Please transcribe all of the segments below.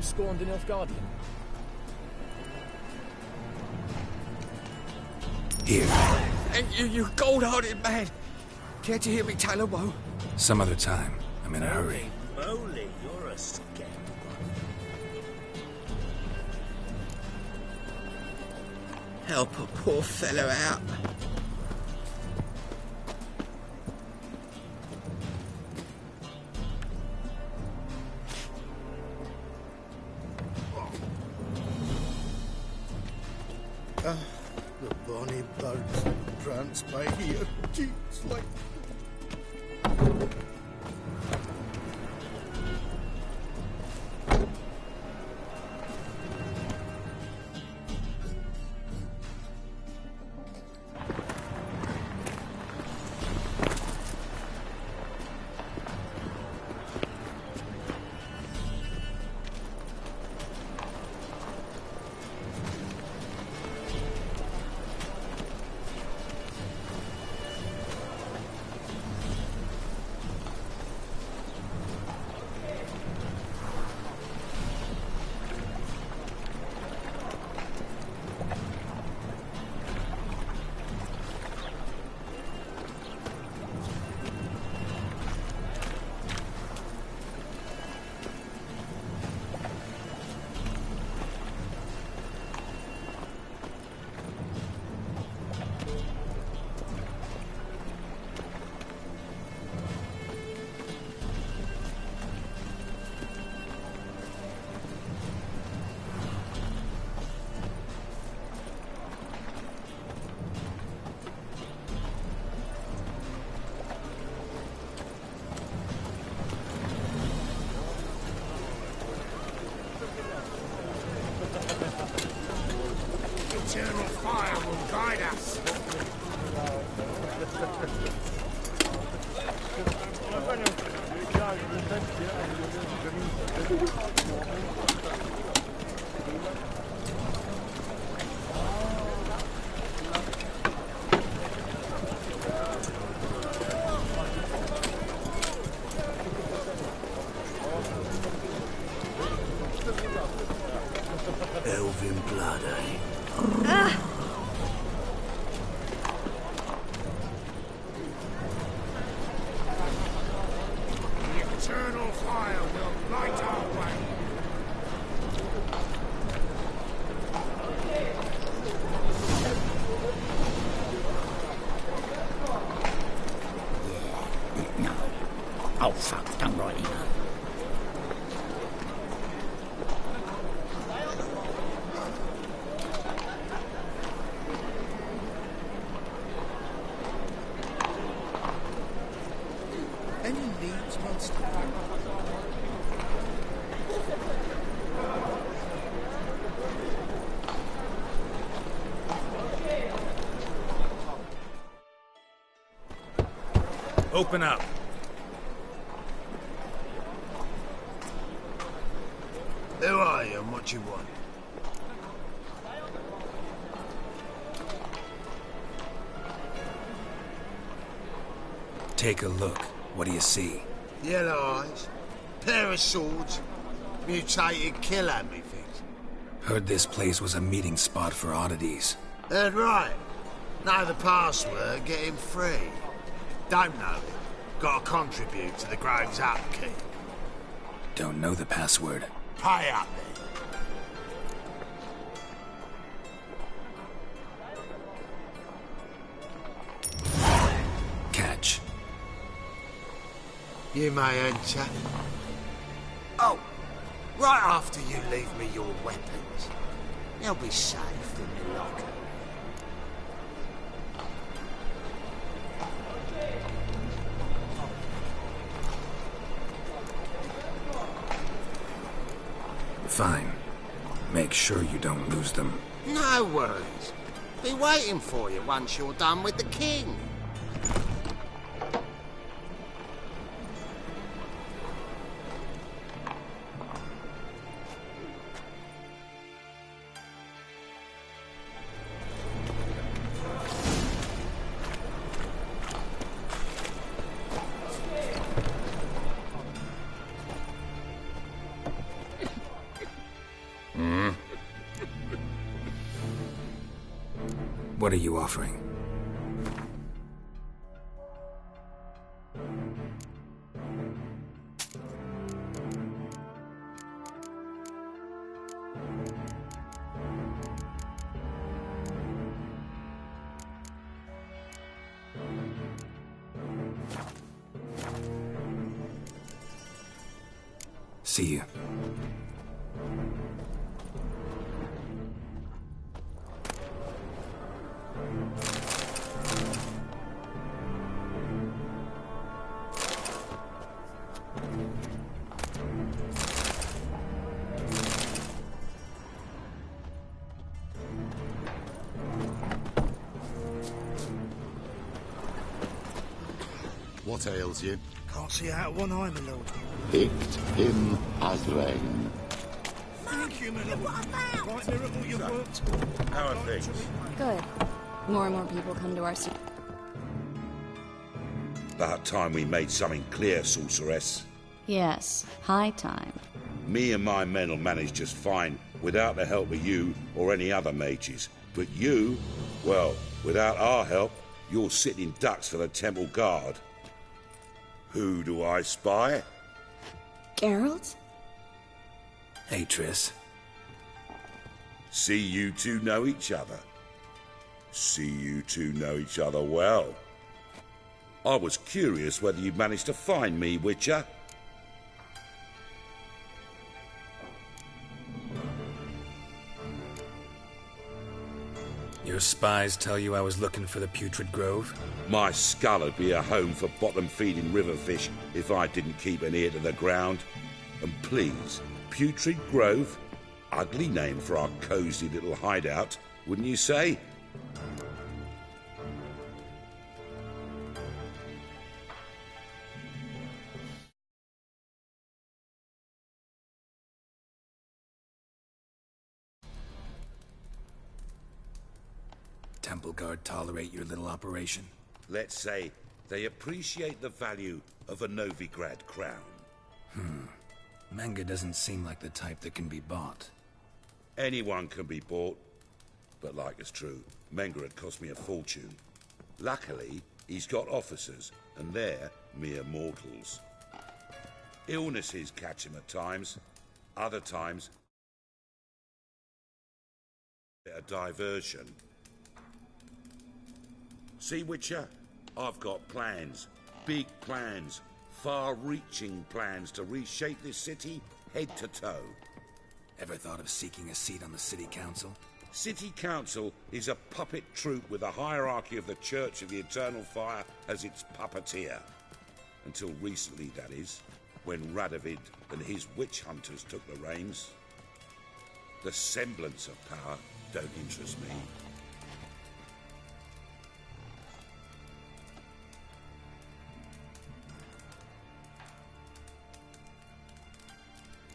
scorned an Nilfgaardian? Here. And you gold-hearted man! Care to hear me tell a woe? Some other time. I'm in a hurry. Holy moly, you're a scared one. Help a poor fellow out. The bonny birds prance by here. Jeez, like... Eternal fire will guide us. Elven blood, eh? The eternal fire will light our way. No. Oh, fuck, don't write it. Any needs, monster? Open up. Who are you and what you want? Take a look. What do you see? Yellow eyes, pair of swords, mutated killer, methinks. Heard this place was a meeting spot for oddities. Heard right. Know the password, get him free. Don't know it. Gotta contribute to the Grove's upkeep. Don't know the password. Pay up then. Catch. You may enter. Oh, right after you leave me your weapons. They'll be safe in the locker. Fine. Make sure you don't lose them. No worries. Be waiting for you once you're done with the king. What are you offering? See you. What ails you? Can't see out of one eye, my lord. Picked him as rain. Thank you, my lord. Right miracle you've worked. How are things? Good. More and more people come to our city. About time we made something clear, sorceress. Yes, high time. Me and my men will manage just fine without the help of you or any other mages. But you, well, without our help, you're sitting ducks for the temple guard. Who do I spy? Geralt? Hey, Triss. See you two know each other. See you two know each other well. I was curious whether you'd managed to find me, Witcher. Your spies tell you I was looking for the Putrid Grove? My skull would be a home for bottom-feeding river fish if I didn't keep an ear to the ground. And please, Putrid Grove? Ugly name for our cosy little hideout, wouldn't you say? Temple Guard tolerate your little operation? Let's say they appreciate the value of a Novigrad crown. Manga doesn't seem like the type that can be bought. Anyone can be bought, but like it's true, Menger had cost me a fortune. Luckily, he's got officers, and they're mere mortals. Illnesses catch him at times. Other times, a diversion. See, Witcher? I've got plans. Big plans. Far-reaching plans to reshape this city head to toe. Ever thought of seeking a seat on the city council? City Council is a puppet troupe with a hierarchy of the Church of the Eternal Fire as its puppeteer. Until recently, that is, when Radovid and his witch hunters took the reins. The semblance of power don't interest me.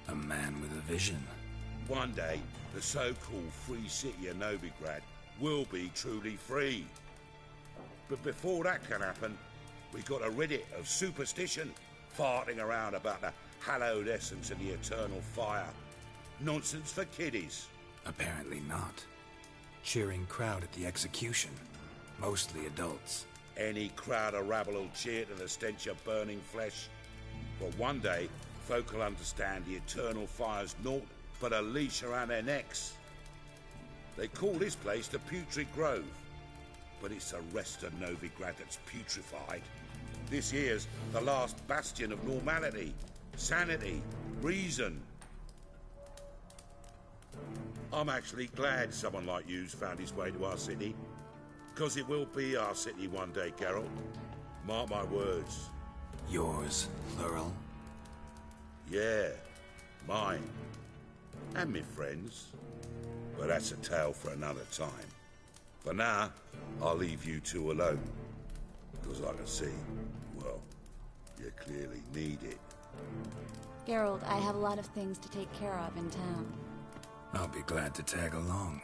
A man with a vision. One day, the so-called free city of Novigrad will be truly free. But before that can happen, we got to rid it of superstition, farting around about the hallowed essence of the eternal fire. Nonsense for kiddies. Apparently not. Cheering crowd at the execution. Mostly adults. Any crowd of rabble will cheer to the stench of burning flesh. But one day, folk will understand the eternal fire's naught but a leash around their necks. They call this place the Putrid Grove, but it's the rest of Novigrad that's putrefied. This here's the last bastion of normality, sanity, reason. I'm actually glad someone like you's found his way to our city, because it will be our city one day, Geralt. Mark my words. Yours, plural? Yeah, mine. And me friends. But that's a tale for another time. For now, I'll leave you two alone. Because I can see, well, you clearly need it. Geralt, I have a lot of things to take care of in town. I'll be glad to tag along.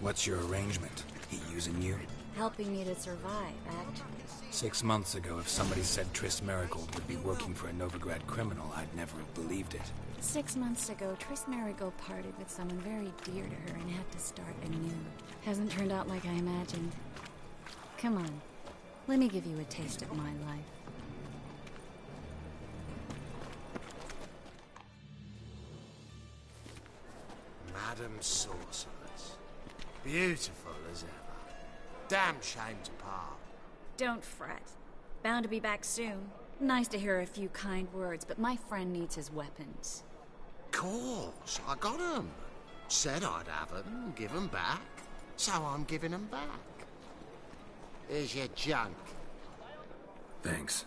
What's your arrangement? He using you? Helping me to survive, actually. 6 months ago, if somebody said Triss Merigold would be working for a Novigrad criminal, I'd never have believed it. 6 months ago, Triss Merigold parted with someone very dear to her and had to start anew. Hasn't turned out like I imagined. Come on, let me give you a taste of my life. Madam Sorceress. Beautiful as ever. Damn shame to part. Don't fret. Bound to be back soon. Nice to hear a few kind words, but my friend needs his weapons. Course, I got 'em. Said I'd have 'em, give 'em back. So I'm giving 'em back. Here's your junk. Thanks.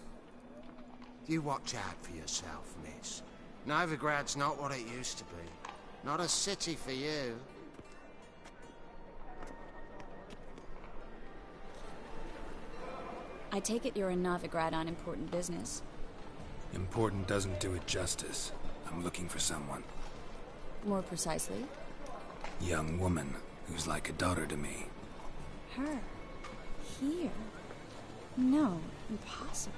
You watch out for yourself, miss. Novigrad's not what it used to be. Not a city for you. I take it you're in Novigrad on important business. Important doesn't do it justice. I'm looking for someone. More precisely? Young woman who's like a daughter to me. Her? Here? No, impossible.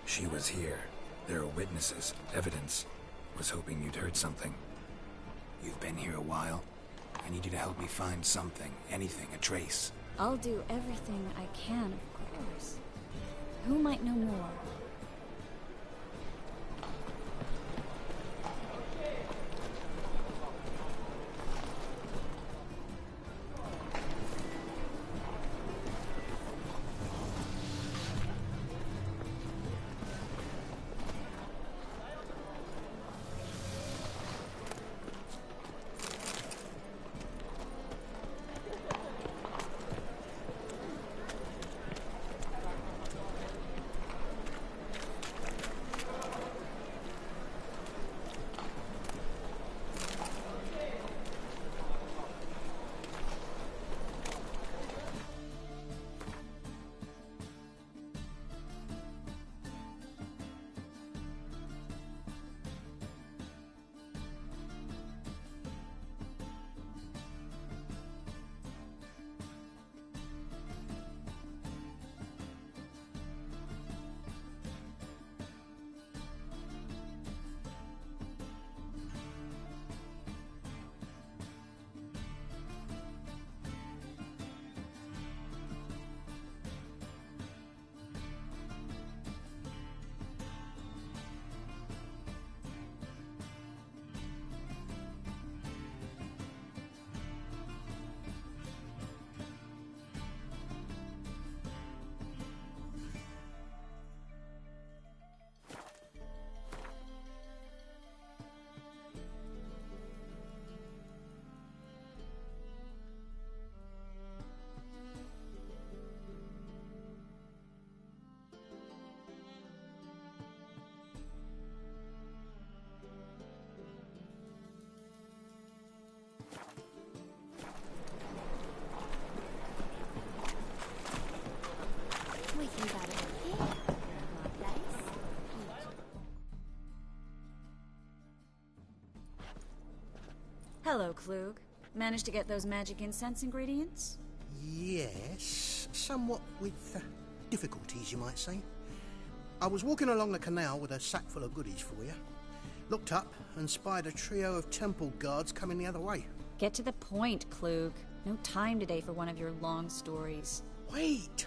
She was here. There are witnesses, evidence. Was hoping you'd heard something. You've been here a while. I need you to help me find something, anything, a trace. I'll do everything I can, of course. Who might know more? Hello, Klug. Managed to get those magic incense ingredients? Yes, somewhat with difficulties, you might say. I was walking along the canal with a sack full of goodies for you. Looked up and spied a trio of temple guards coming the other way. Get to the point, Klug. No time today for one of your long stories. Wait!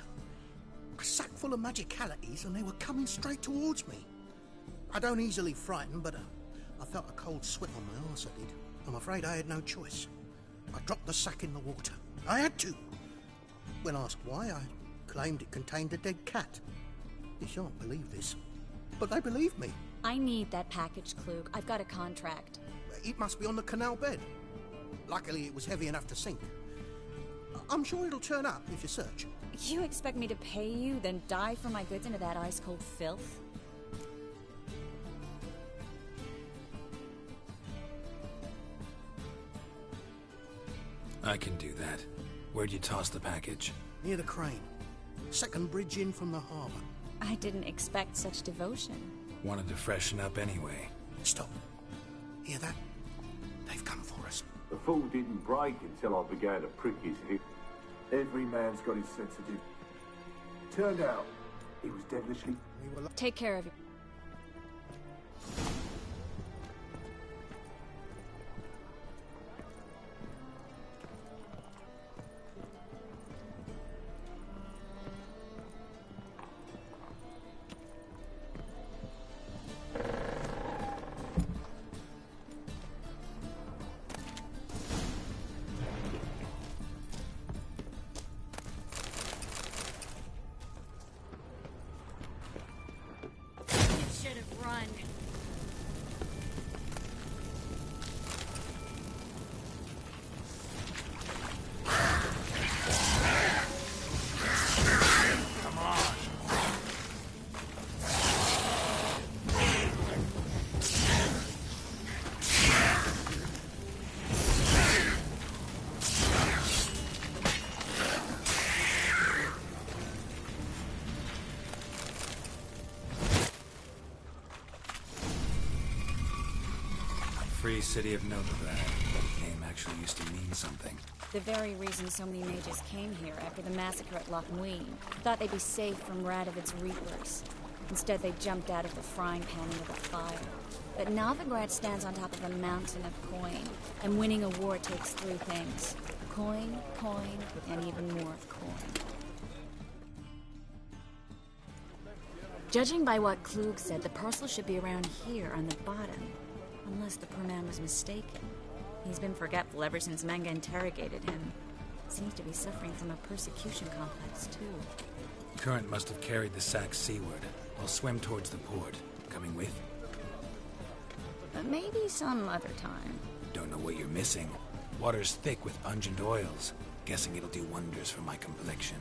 A sack full of magicalities and they were coming straight towards me. I don't easily frighten, but I felt a cold sweat on my arse, I did. I'm afraid I had no choice. I dropped the sack in the water. I had to. When asked why, I claimed it contained a dead cat. You shan't believe this, but they believed me. I need that package, Klug. I've got a contract. It must be on the canal bed. Luckily, it was heavy enough to sink. I'm sure it'll turn up if you search. You expect me to pay you, then dive for my goods into that ice-cold filth? I can do that. Where'd you toss the package? Near the crane. Second bridge in from the harbour. I didn't expect such devotion. Wanted to freshen up anyway. Stop. Hear that? They've come for us. The fall didn't break until I began to prick his hip. Every man's got his sensitive. Turned out, he was devilishly... Take care of you. Free City of Novigrad. The name actually used to mean something. The very reason so many mages came here after the massacre at Loch Muin. Thought they'd be safe from Radovid's reapers. Instead, they jumped out of the frying pan into the fire. But Novigrad stands on top of a mountain of coin, and winning a war takes three things. Coin, coin, and even more coin. Judging by what Klug said, the parcel should be around here on the bottom. Unless the poor man was mistaken. He's been forgetful ever since Manga interrogated him. Seems to be suffering from a persecution complex, too. Current must have carried the sack seaward. I'll swim towards the port. Coming with? Maybe some other time. Don't know what you're missing. Water's thick with pungent oils. Guessing it'll do wonders for my complexion.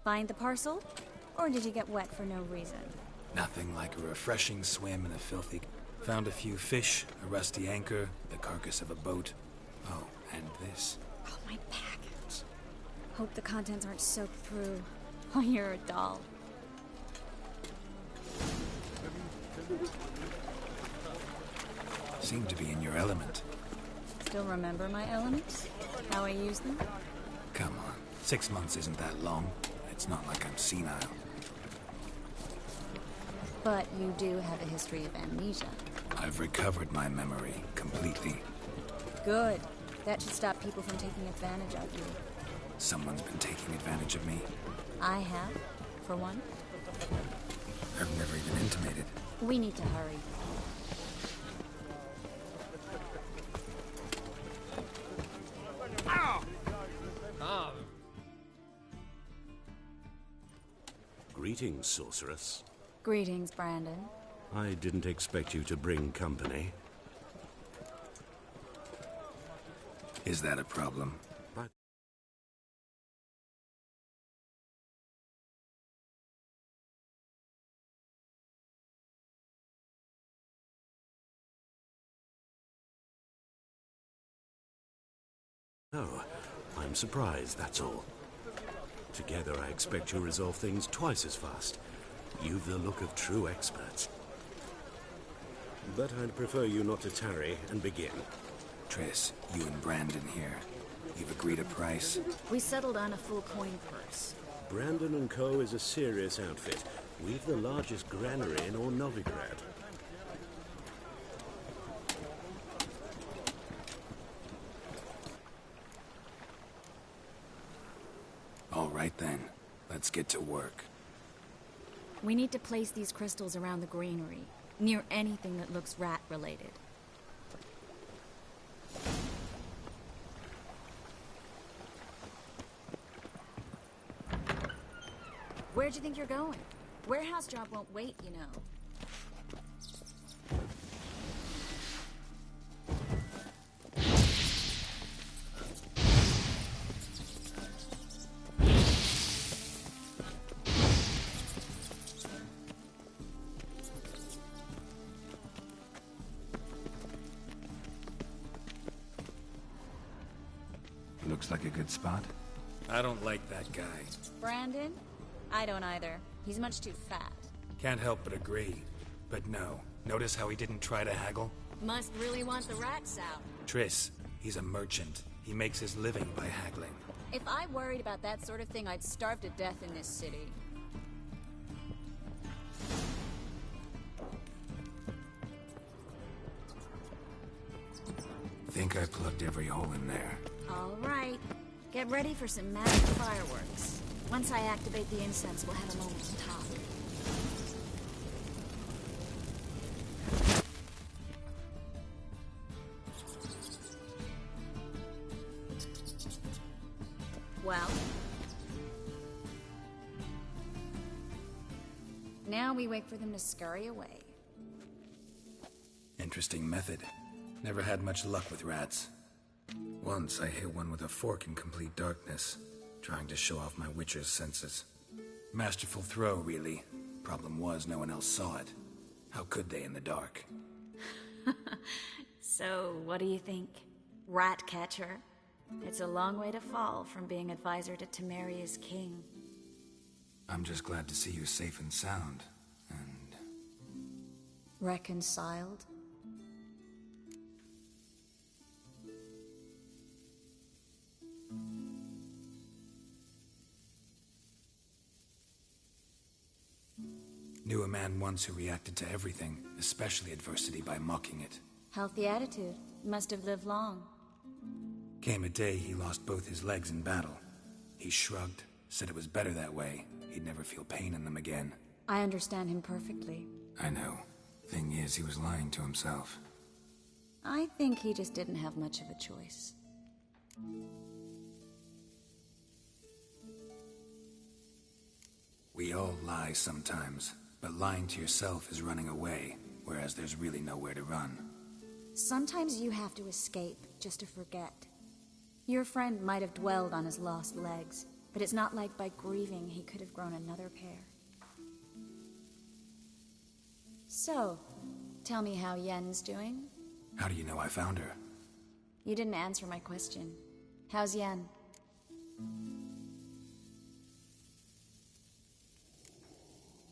Find the parcel? Or did you get wet for no reason? Nothing like a refreshing swim in a filthy... Found a few fish, a rusty anchor, the carcass of a boat. Oh, and this. Oh, my package. Hope the contents aren't soaked through. Oh, you're a doll. Seem to be in your element. Still remember my elements? How I use them? Come on. 6 months isn't that long. It's not like I'm senile. But you do have a history of amnesia. I've recovered my memory completely. Good. That should stop people from taking advantage of you. Someone's been taking advantage of me. I have. for one? I've never even intimated. We need to hurry. Greetings, sorceress. Greetings, Brandon. I didn't expect you to bring company. Is that a problem? But no, I'm surprised, that's all. Together, I expect you'll resolve things twice as fast. You've the look of true experts. But I'd prefer you not to tarry and begin. Triss, you and Brandon here. You've agreed a price? We settled on a full coin purse. Brandon & Co. is a serious outfit. We've the largest granary in all Novigrad. All right then. Let's get to work. We need to place these crystals around the granary, near anything that looks rat-related. Where'd you think you're going? Warehouse job won't wait, you know. Looks like a good spot. I don't like that guy. Brandon? I don't either. He's much too fat. Can't help but agree. But no. Notice how he didn't try to haggle? Must really want the rats out. Triss, he's a merchant. He makes his living by haggling. If I worried about that sort of thing, I'd starve to death in this city. Think I plugged every hole in there. All right. Get ready for some magic fireworks. Once I activate the incense, we'll have a moment to talk. Well? Now we wait for them to scurry away. Interesting method. Never had much luck with rats. Once I hit one with a fork in complete darkness, trying to show off my witcher's senses. Masterful throw, really. Problem was, no one else saw it. How could they in the dark? So, what do you think? Rat catcher? It's a long way to fall from being advisor to Temeria's king. I'm just glad to see you safe and sound, and... Reconciled? Knew a man once who reacted to everything, especially adversity, by mocking it. Healthy attitude. Must have lived long. Came a day he lost both his legs in battle. He shrugged, said it was better that way. He'd never feel pain in them again. I understand him perfectly. I know. Thing is, he was lying to himself. I think he just didn't have much of a choice. We all lie sometimes, but lying to yourself is running away, whereas there's really nowhere to run. Sometimes you have to escape, just to forget. Your friend might have dwelled on his lost legs, but it's not like by grieving he could have grown another pair. So, tell me how Yen's doing? How do you know I found her? You didn't answer my question. How's Yen?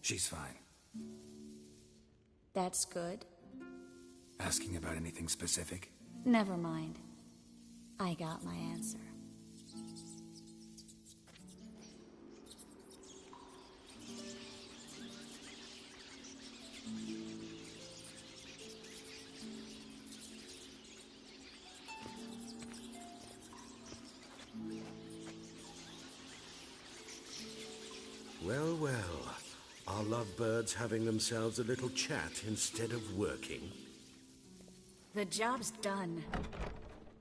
She's fine. That's good. Asking about anything specific? Never mind. I got my answer. Well, well. Are lovebirds having themselves a little chat instead of working? The job's done.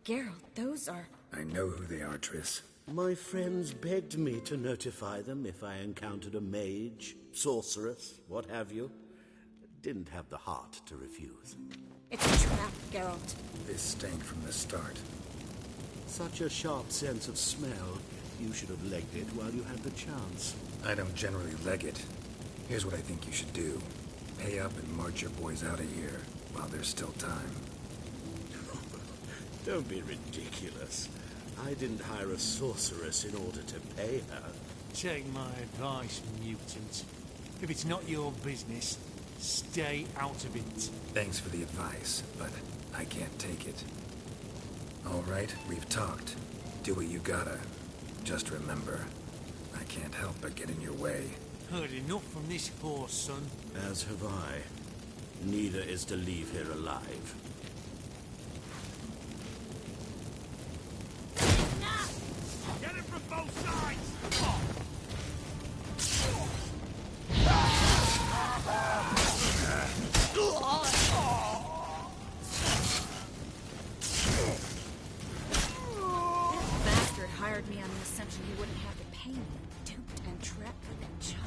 Geralt, those are... I know who they are, Triss. My friends begged me to notify them if I encountered a mage, sorceress, what have you. Didn't have the heart to refuse. It's a trap, Geralt. This stank from the start. Such a sharp sense of smell. You should have legged it while you had the chance. I don't generally leg it. Here's what I think you should do. Pay up and march your boys out of here while there's still time. Don't be ridiculous. I didn't hire a sorceress in order to pay her. Take my advice, mutant. If it's not your business, stay out of it. Thanks for the advice, but I can't take it. All right, we've talked. Do what you gotta. Just remember, I can't help but get in your way. Heard enough from this horse, son. As have I. Neither is to leave here alive. Get him from both sides! Bastard hired me on the assumption he wouldn't have to pay me. Duped and trapped like a child.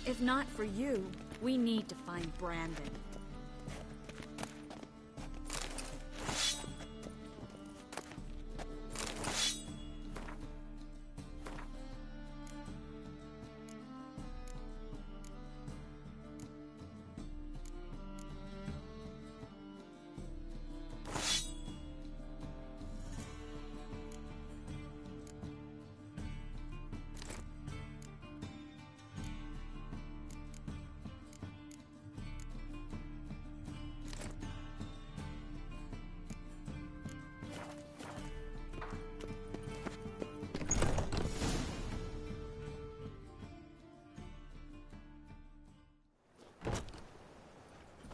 If not for you, we need to find Brandon.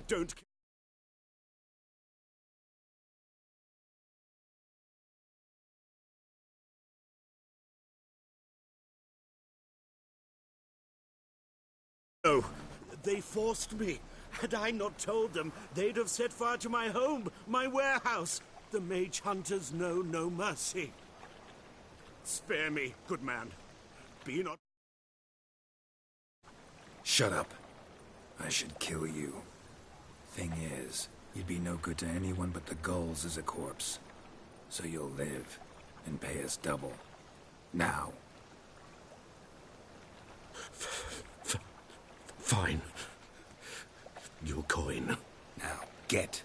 Don't... No, they forced me. Had I not told them, they'd have set fire to my home, my warehouse. The mage hunters know no mercy. Spare me, good man. Be not... Shut up. I should kill you. Thing is, you'd be no good to anyone but the gulls as a corpse. So you'll live and pay us double. Now. Fine. Your coin. Now, get.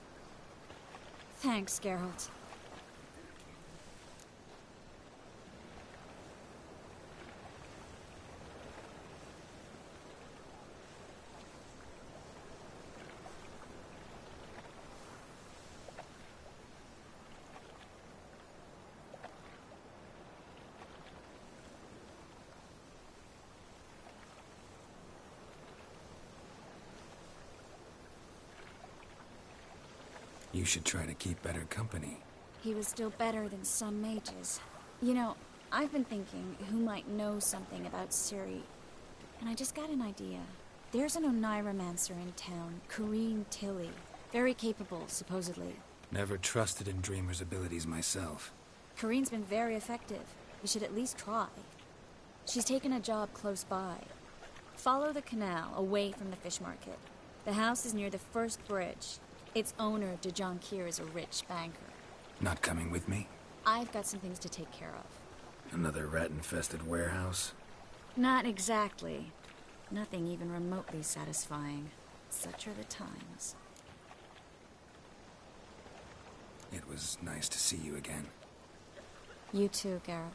Thanks, Geralt. You should try to keep better company. He was still better than some mages. You know, I've been thinking who might know something about Ciri. And I just got an idea. There's an Oneiromancer in town, Corrine Tilly. Very capable, supposedly. Never trusted in Dreamer's abilities myself. Corrine's been very effective. We should at least try. She's taken a job close by. Follow the canal, away from the fish market. The house is near the first bridge. Its owner, de Jonquier, is a rich banker. Not coming with me? I've got some things to take care of. Another rat-infested warehouse? Not exactly. Nothing even remotely satisfying. Such are the times. It was nice to see you again. You too, Geralt.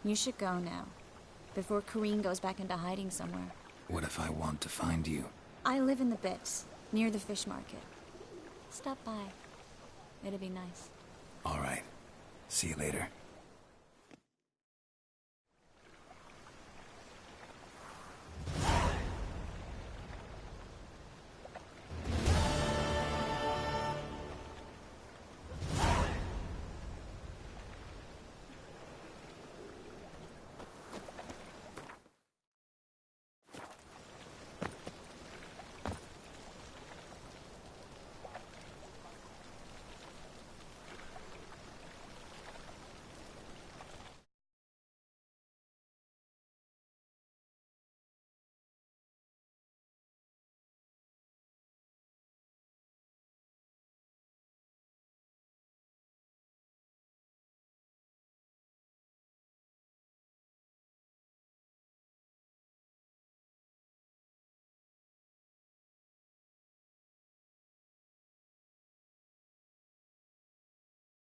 You should go now, before Corrine goes back into hiding somewhere. What if I want to find you? I live in the Bits, near the fish market. Stop by. It'd be nice. All right. See you later.